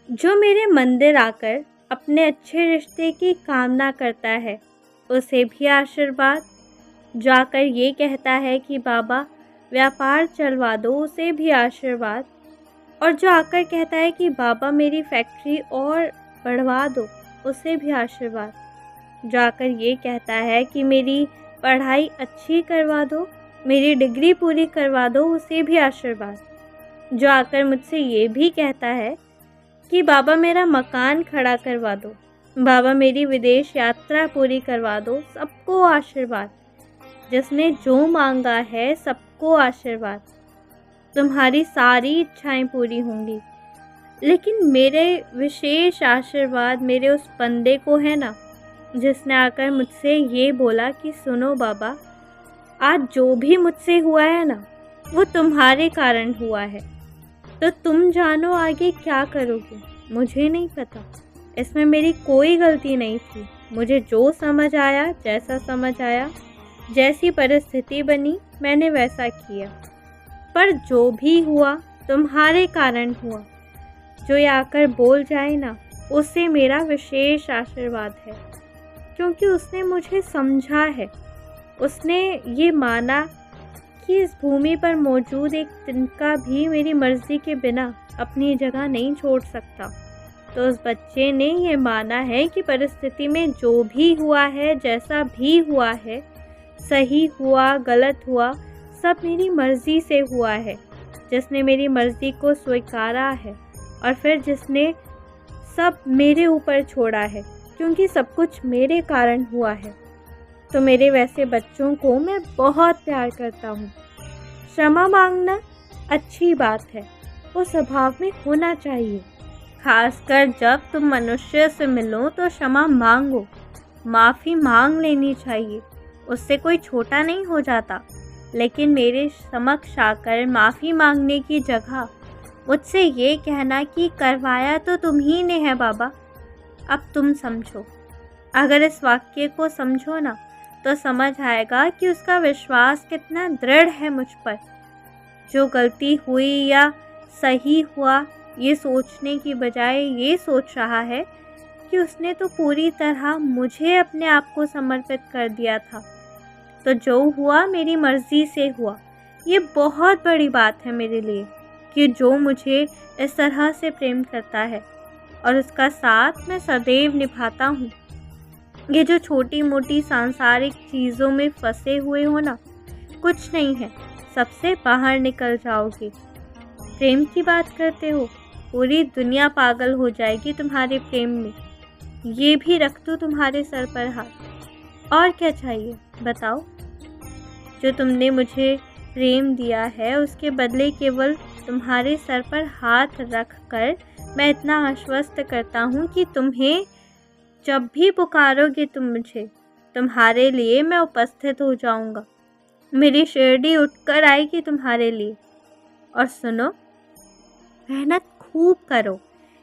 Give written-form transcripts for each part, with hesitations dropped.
जो मेरे मंदिर आकर अपने अच्छे रिश्ते की कामना करता है, उसे भी आशीर्वाद। जो आकर ये कहता है कि बाबा व्यापार चलवा दो, उसे भी आशीर्वाद। और जो आकर कहता है कि बाबा मेरी फैक्ट्री और बढ़वा दो, उसे भी आशीर्वाद। जो आकर ये कहता है कि मेरी पढ़ाई अच्छी करवा दो, मेरी डिग्री पूरी करवा दो, उसे भी आशीर्वाद। जो आकर मुझसे ये भी कहता है कि बाबा मेरा मकान खड़ा करवा दो, बाबा मेरी विदेश यात्रा पूरी करवा दो, सबको आशीर्वाद। जिसने जो मांगा है सबको आशीर्वाद। तुम्हारी सारी इच्छाएं पूरी होंगी। लेकिन मेरे विशेष आशीर्वाद मेरे उस बंदे को है ना, जिसने आकर मुझसे ये बोला कि सुनो बाबा, आज जो भी मुझसे हुआ है ना, वो तुम्हारे कारण हुआ है। तो तुम जानो आगे क्या करोगे, मुझे नहीं पता। इसमें मेरी कोई गलती नहीं थी। मुझे जो समझ आया, जैसा समझ आया, जैसी परिस्थिति बनी, मैंने वैसा किया। पर जो भी हुआ तुम्हारे कारण हुआ। जो ये आकर बोल जाए ना, उसे मेरा विशेष आशीर्वाद है, क्योंकि उसने मुझे समझा है। उसने ये माना कि इस भूमि पर मौजूद एक तिनका भी मेरी मर्जी के बिना अपनी जगह नहीं छोड़ सकता। तो उस बच्चे ने ये माना है कि परिस्थिति में जो भी हुआ है, जैसा भी हुआ है, सही हुआ गलत हुआ, सब मेरी मर्जी से हुआ है। जिसने मेरी मर्जी को स्वीकारा है और फिर जिसने सब मेरे ऊपर छोड़ा है, क्योंकि सब कुछ मेरे कारण हुआ है। तो मेरे वैसे बच्चों को मैं बहुत प्यार करता हूँ। क्षमा मांगना अच्छी बात है, वो स्वभाव में होना चाहिए। खासकर जब तुम मनुष्य से मिलो तो क्षमा मांगो, माफ़ी मांग लेनी चाहिए। उससे कोई छोटा नहीं हो जाता। लेकिन मेरे समक्ष आकर माफ़ी मांगने की जगह मुझसे ये कहना कि करवाया तो तुम ही ने है बाबा, अब तुम समझो। अगर इस वाक्य को समझो ना, तो समझ आएगा कि उसका विश्वास कितना दृढ़ है मुझ पर। जो गलती हुई या सही हुआ, ये सोचने की बजाय ये सोच रहा है कि उसने तो पूरी तरह मुझे अपने आप को समर्पित कर दिया था। तो जो हुआ मेरी मर्ज़ी से हुआ। ये बहुत बड़ी बात है मेरे लिए कि जो मुझे इस तरह से प्रेम करता है और उसका साथ मैं सदैव निभाता हूँ। ये जो छोटी मोटी सांसारिक चीज़ों में फंसे हुए हो ना, कुछ नहीं है, सबसे बाहर निकल जाओगे। प्रेम की बात करते हो, पूरी दुनिया पागल हो जाएगी तुम्हारे प्रेम में। ये भी रख दो तुम्हारे सर पर हाथ। और क्या चाहिए बताओ। जो तुमने मुझे प्रेम दिया है, उसके बदले केवल तुम्हारे सर पर हाथ रख कर मैं इतना आश्वस्त करता हूँ कि तुम्हें जब भी पुकारोगे तुम मुझे, तुम्हारे लिए मैं उपस्थित हो जाऊँगा। मेरी शिरडी उठकर आएगी तुम्हारे लिए। और सुनो, मेहनत खूब करो,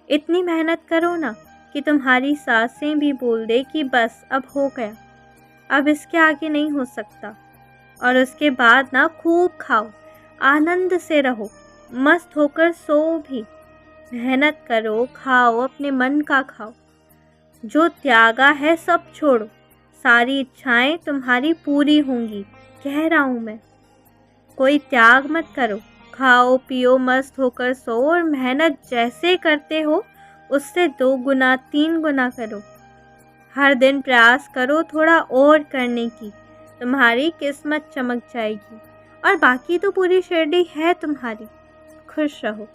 इतनी मेहनत करो ना कि तुम्हारी सांसें भी बोल दे कि बस अब हो गया, अब इसके आगे नहीं हो सकता। और उसके बाद ना खूब खाओ, आनंद से रहो, मस्त होकर सो भी। मेहनत करो, खाओ, अपने मन का खाओ। जो त्यागा है सब छोड़ो, सारी इच्छाएं तुम्हारी पूरी होंगी, कह रहा हूँ मैं। कोई त्याग मत करो, खाओ पियो, मस्त होकर सो और मेहनत जैसे करते हो उससे 2 गुना 3 गुना करो। हर दिन प्रयास करो थोड़ा और करने की, तुम्हारी किस्मत चमक जाएगी और बाकी तो पूरी शिरडी है तुम्हारी। खुश रहो।